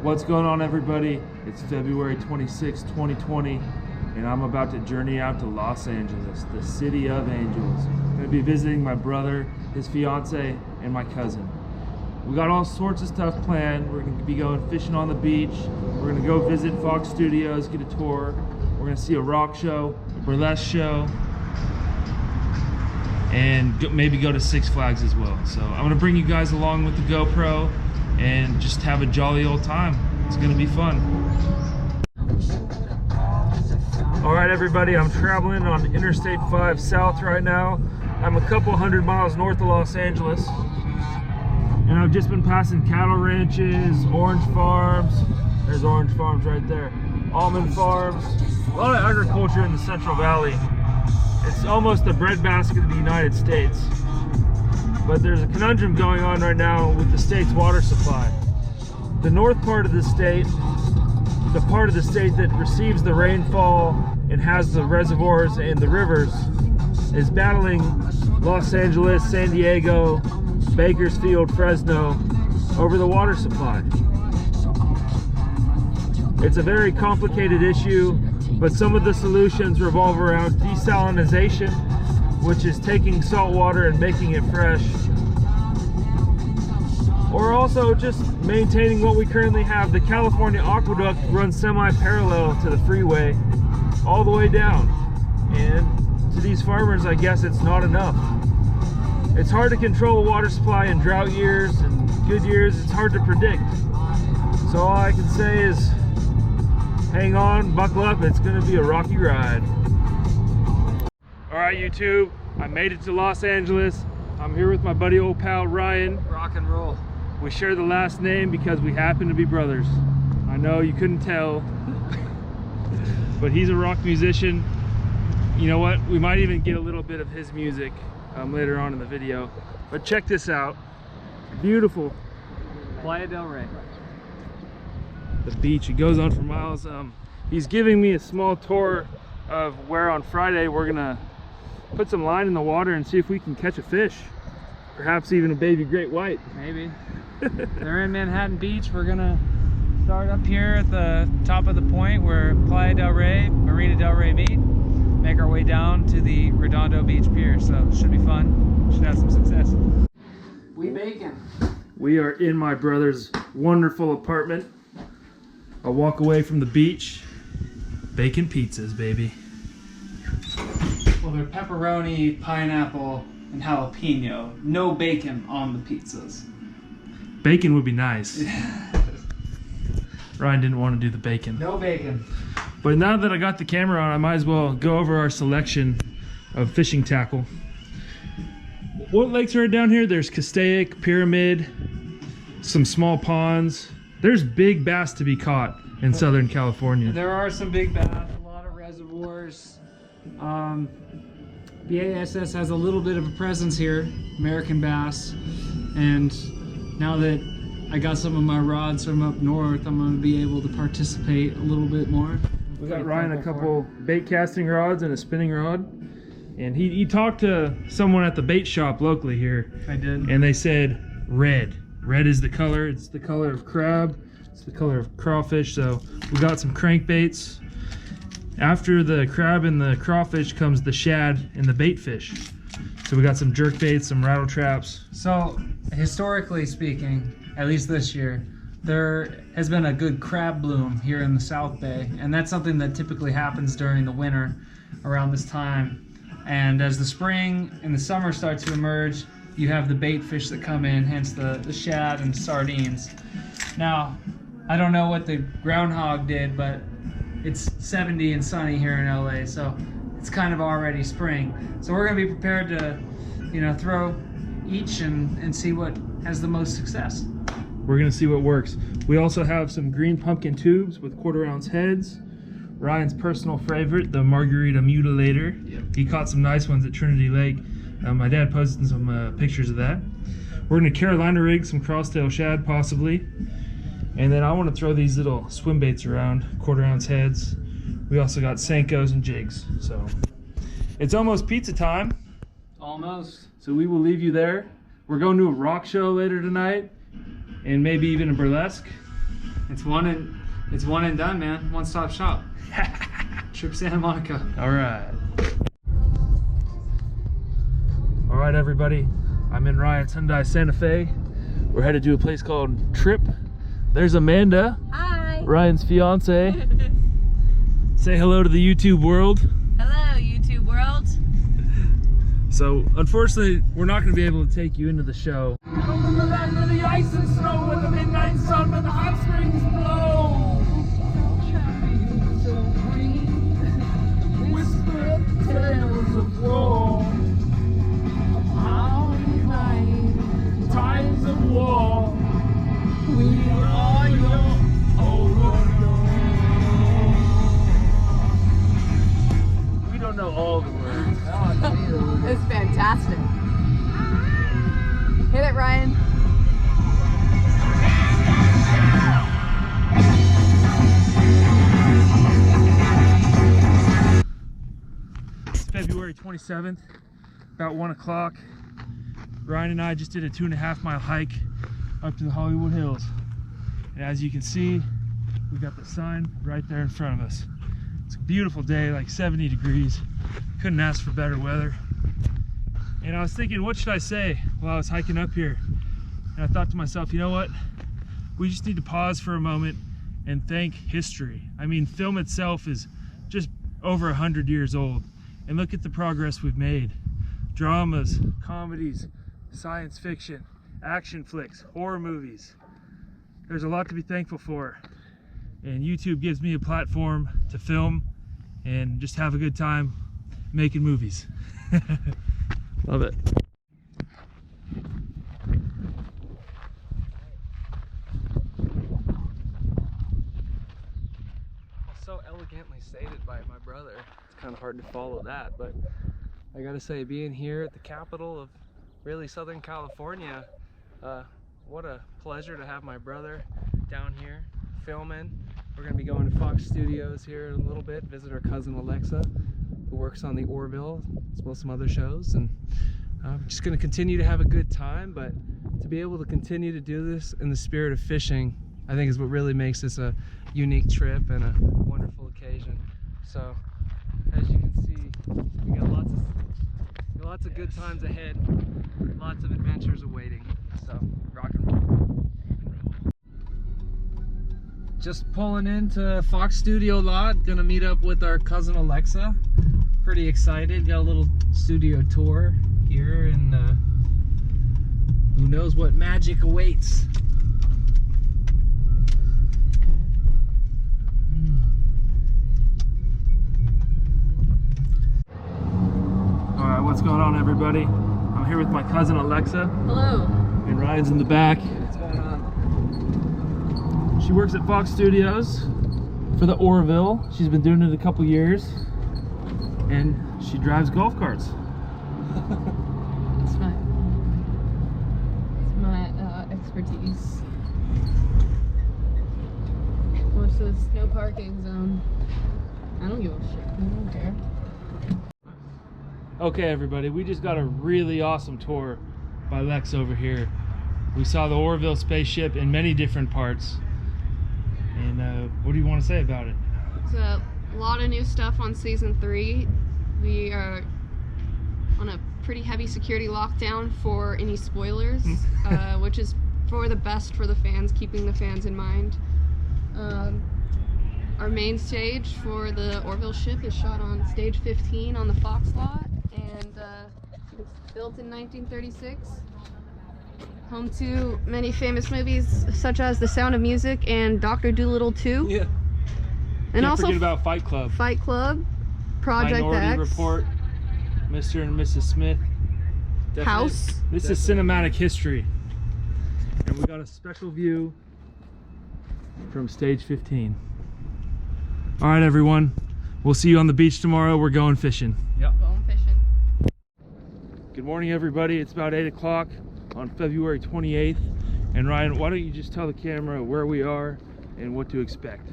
What's going on, everybody? It's February 26, 2020, and I'm about to journey out to Los Angeles, the city of angels. I'm going to be visiting my brother, his fiance, and my cousin. We got all sorts of stuff planned. We're going to be going fishing on the beach. We're going to go visit Fox Studios, get a tour. We're going to see a rock show, a burlesque show, and maybe go to Six Flags as well. So I'm going to bring you guys along with the GoPro and just have a jolly old time. It's going to be fun. All right, everybody, I'm traveling on Interstate 5 South right now. I'm a couple hundred miles north of Los Angeles, and I've just been passing cattle ranches, orange farms. There's orange farms right there. Almond farms. A lot of agriculture in the Central Valley. It's almost the breadbasket of the United States. But there's a conundrum going on right now with the state's water supply. The north part of the state, the part of the state that receives the rainfall and has the reservoirs and the rivers, is battling Los Angeles, San Diego, Bakersfield, Fresno over the water supply. It's a very complicated issue, but some of the solutions revolve around desalination, which is taking salt water and making it fresh, or also just maintaining what we currently have. The California Aqueduct runs semi-parallel to the freeway all the way down, and to these farmers, I guess it's not enough. It's hard to control the water supply in drought years and good years. It's hard to predict. So all I can say is hang on, buckle up, it's gonna be a rocky ride. All right, YouTube, I made it to Los Angeles. I'm here with my buddy, old pal Ryan. Rock and roll. We share the last name because we happen to be brothers. I know you couldn't tell, but he's a rock musician. You know what? We might even get a little bit of his music later on in the video. But check this out. Beautiful. Playa del Rey. The beach, it goes on for miles. He's giving me a small tour of where on Friday we're gonna put some line in the water and see if we can catch a fish, perhaps even a baby great white. Maybe. They're in Manhattan Beach. We're gonna start up here at the top of the point where Playa del Rey, Marina del Rey meet, make our way down to the Redondo Beach Pier. So it should be fun. Should have some success. We bacon. We are in my brother's wonderful apartment. A walk away from the beach. Bacon pizzas, baby. Well, they're pepperoni, pineapple, and jalapeno. No bacon on the pizzas. Bacon would be nice. Ryan didn't want to do the bacon. No bacon. But now that I got the camera on, I might as well go over our selection of fishing tackle. What lakes are down here? There's Castaic, Pyramid, some small ponds. There's big bass to be caught in Southern California. There are some big bass, a lot of reservoirs. BASS has a little bit of a presence here, American bass. And now that I got some of my rods from up north, I'm going to be able to participate a little bit more. We got Ryan a couple bait casting rods and a spinning rod. And he talked to someone at the bait shop locally here. I did. And they said red. Red is the color. It's the color of crab. It's the color of crawfish. So we got some crankbaits. After the crab and the crawfish comes the shad and the bait fish. So we got some jerk baits, some rattle traps. So historically speaking, at least this year, there has been a good crab bloom here in the South Bay, and that's something that typically happens during the winter around this time. And as the spring and the summer start to emerge, you have the bait fish that come in, hence the shad and sardines. Now, I don't know what the groundhog did, but it's 70 and sunny here in LA, so it's kind of already spring. So we're gonna be prepared to, throw each and see what has the most success. We're gonna see what works. We also have some green pumpkin tubes with 1/4 ounce heads. Ryan's personal favorite, the Margarita Mutilator. Yep. He caught some nice ones at Trinity Lake. My dad posted some pictures of that. We're gonna Carolina rig some crosstail shad possibly. And then I wanna throw these little swim baits around, 1/4 ounce heads. We also got Senkos and jigs. So it's almost pizza time. Almost. So we will leave you there. We're going to a rock show later tonight, and maybe even a burlesque. It's one and done, man. One-stop shop. Trip Santa Monica. All right. All right, everybody. I'm in Ryan's Hyundai Santa Fe. We're headed to a place called Trip. There's Amanda. Hi. Ryan's fiance. Say hello to the YouTube world. Hello, YouTube world. So, unfortunately, we're not going to be able to take you into the show. Come from the land of the ice and snow, where the midnight sun, where the hot springs blow. Whisper tales of war, times of war. We are your overlord. We don't know all the words. It's fantastic. Hit it, Ryan. It's February 27th, about 1 o'clock. Ryan and I just did a 2.5 mile hike up to the Hollywood Hills. And as you can see, we've got the sun right there in front of us. It's a beautiful day, like 70 degrees. Couldn't ask for better weather. And I was thinking, what should I say while I was hiking up here? And I thought to myself, you know what? We just need to pause for a moment and thank history. I mean, film itself is just over 100 years old. And look at the progress we've made. Dramas, comedies, science fiction, action flicks, horror movies. There's a lot to be thankful for. And YouTube gives me a platform to film and just have a good time making movies. Love it. So elegantly stated by my brother. It's kind of hard to follow that, but I gotta say, being here at the capital of really Southern California, what a pleasure to have my brother down here filming. We're gonna be going to Fox Studios here in a little bit, visit our cousin Alexa, who works on the Orville, as well as some other shows, and I'm just gonna continue to have a good time. But to be able to continue to do this in the spirit of fishing, I think is what really makes this a unique trip and a wonderful occasion. So, as you can see, we got lots of good times ahead, lots of adventures awaiting. So, rock and roll. Just pulling into Fox Studio lot, gonna meet up with our cousin Alexa. Pretty excited, got a little studio tour here, and who knows what magic awaits. Alright, what's going on, everybody? I'm here with my cousin Alexa. Hello. And Ryan's in the back. What's going on? She works at Fox Studios for the Orville. She's been doing it a couple years. And she drives golf carts. It's my expertise. What's this? No parking zone. I don't give a shit. I don't care. Okay, everybody, we just got a really awesome tour by Lex over here. We saw the Orville spaceship in many different parts. And what do you want to say about it? It's a lot of new stuff on season 3. We are on a pretty heavy security lockdown for any spoilers, which is for the best for the fans, keeping the fans in mind. Our main stage for the Orville ship is shot on stage 15 on the Fox lot, and it's built in 1936. Home to many famous movies such as The Sound of Music and Dr. Dolittle 2. Yeah. And Can't also forget about Fight Club. Fight Club, Project Minority X, Report, Mr. and Mrs. Smith. House. This is cinematic history. And we got a special view from stage 15. All right, everyone. We'll see you on the beach tomorrow. We're going fishing. Going fishing. Good morning, everybody. It's about 8 o'clock on February 28th. And Ryan, why don't you just tell the camera where we are and what to expect?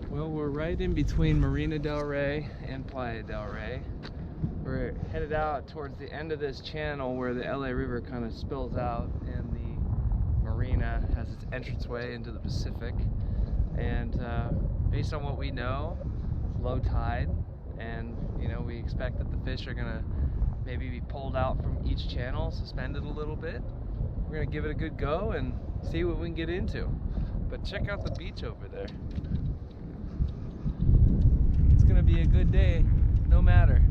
Well, we're right in between Marina del Rey and Playa del Rey. We're headed out towards the end of this channel where the LA River kind of spills out, and the marina has its entranceway into the Pacific, and based on what we know, low tide, and you know, we expect that the fish are gonna maybe be pulled out from each channel, suspended a little bit. We're gonna give it a good go and see what we can get into. But check out the beach over there. It's gonna be a good day, no matter.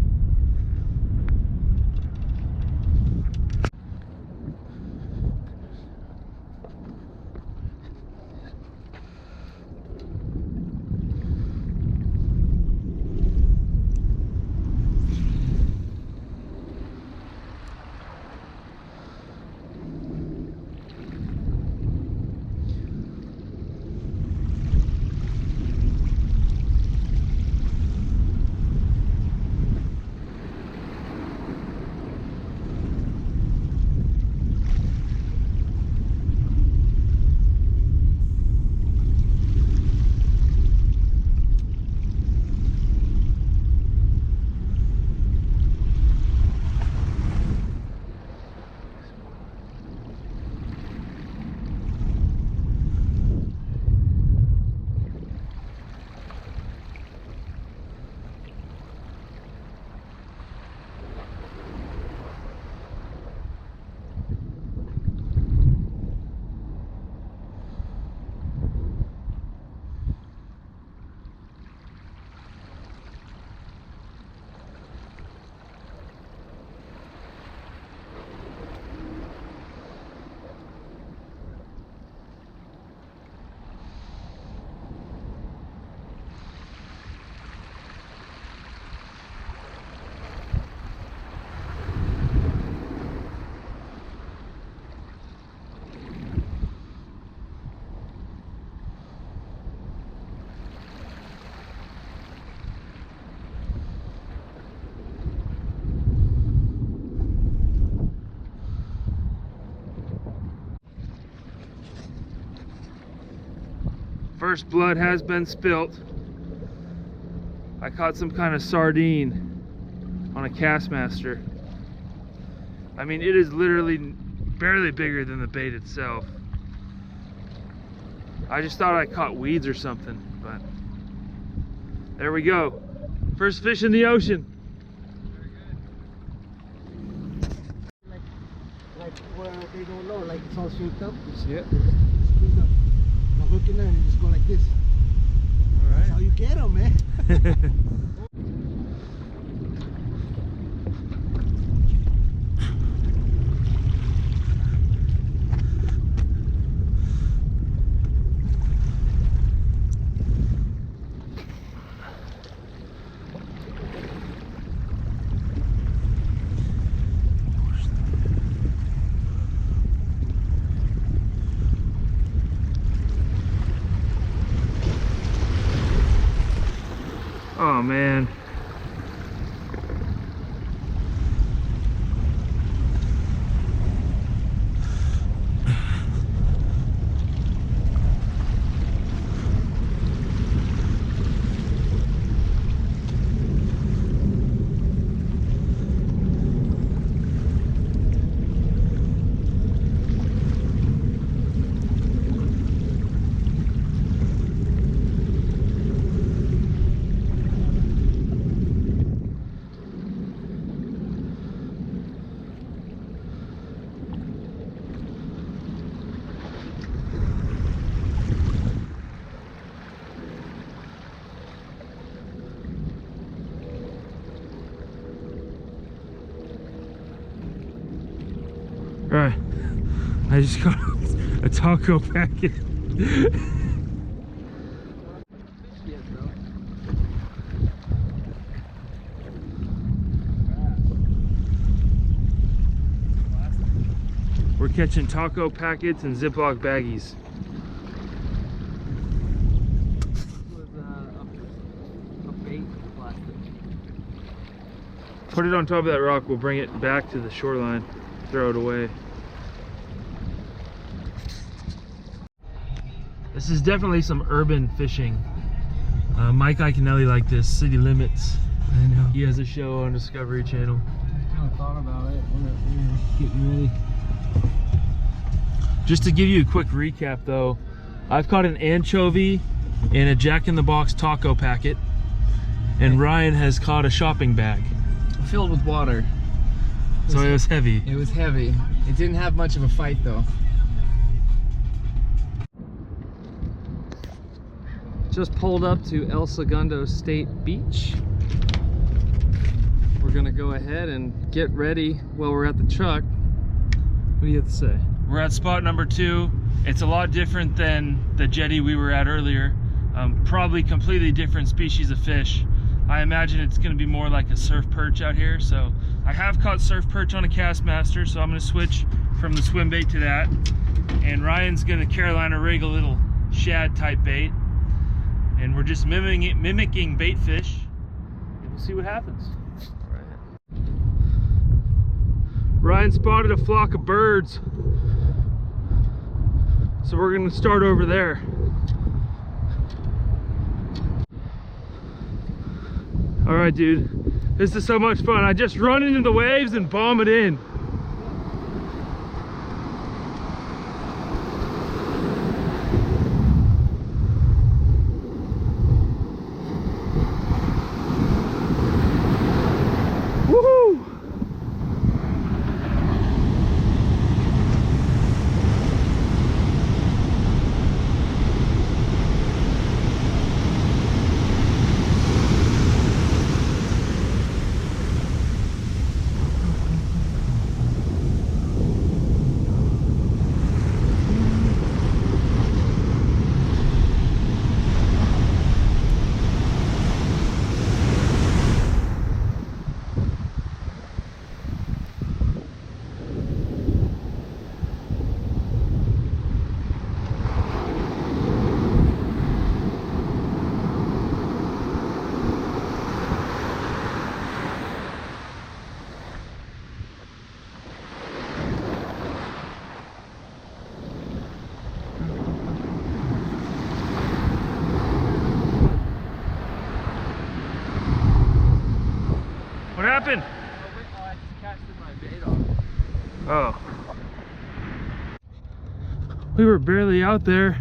First blood has been spilt. I caught some kind of sardine on a Castmaster. I mean, it is literally barely bigger than the bait itself. I just thought I caught weeds or something, but there we go. First fish in the ocean. Like where they don't know, like it's all shaped up. See it? Now hook in there and you just go like this. All That's how you get them, man. Oh man. Right, I just got a taco packet. We're catching taco packets and Ziploc baggies. Put it on top of that rock, we'll bring it back to the shoreline, throw it away. This is definitely some urban fishing. Mike Iaconelli liked this, City Limits. I know. He has a show on Discovery Channel. I thought about it. We're getting ready. Just to give you a quick recap though, I've caught an anchovy in a Jack in the Box taco packet, and Ryan has caught a shopping bag. Filled with water. So it was heavy. It was heavy. It didn't have much of a fight though. Just pulled up to El Segundo State Beach. We're gonna go ahead and get ready while we're at the truck. What do you have to say? We're at spot number 2. It's a lot different than the jetty we were at earlier. Probably completely different species of fish. I imagine it's gonna be more like a surf perch out here. So I have caught surf perch on a Castmaster, so I'm gonna switch from the swim bait to that. And Ryan's gonna Carolina rig a little shad type bait. And we're just mimicking bait fish. And we'll see what happens. Ryan spotted a flock of birds, so we're gonna start over there. All right, dude, this is so much fun. I just run into the waves and bomb it in. Woohoo! What happened? I just casted my bait off. Oh. We were barely out there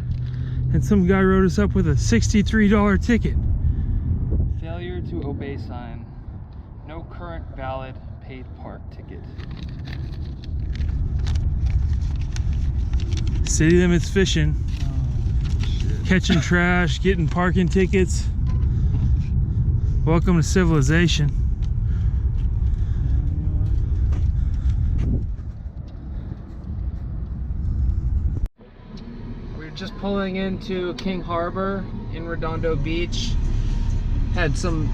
and some guy wrote us up with a $63 ticket. Failure to obey sign. No current valid paid park ticket. City limits fishing. Oh, shit. Catching trash, getting parking tickets. Welcome to civilization. We're just pulling into King Harbor in Redondo Beach. Had some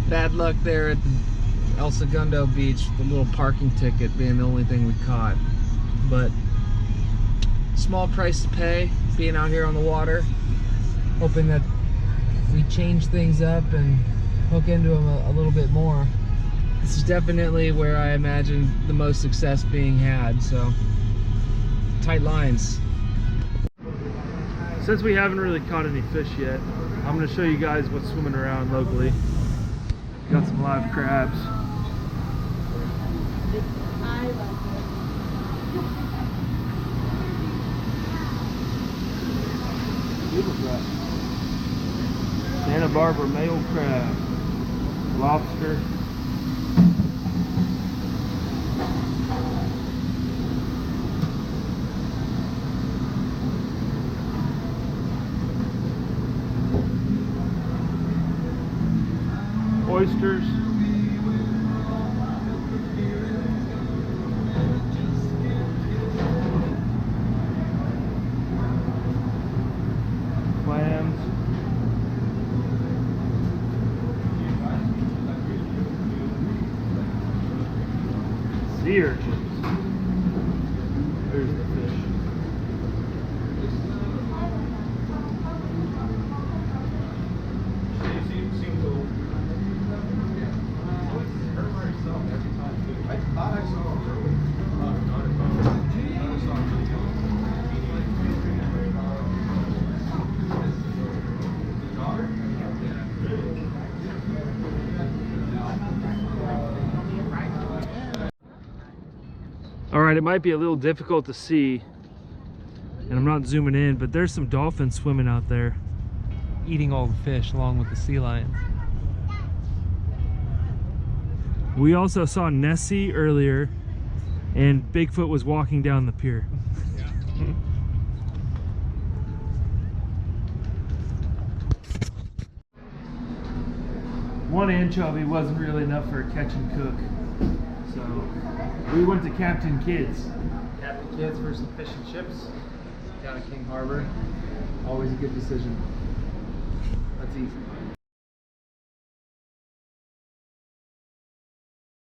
bad luck there at the El Segundo Beach, the little parking ticket being the only thing we caught. But small price to pay being out here on the water. Hoping that we change things up and hook into them a little bit more. This is definitely where I imagine the most success being had, so tight lines. Since we haven't really caught any fish yet, I'm going to show you guys what's swimming around locally. Got some live crabs. Santa Barbara male crab, lobster. Oysters. Clams. Sea urchins. There's the fish. All right, it might be a little difficult to see, And I'm not zooming in, but there's some dolphins swimming out there. Eating all the fish along with the sea lions. We also saw Nessie earlier, and Bigfoot was walking down the pier. One anchovy wasn't really enough for a catch and cook, so we went to Captain Kidd's. Captain Kidd's for some fish and chips down at King Harbor. Always a good decision. Let's eat.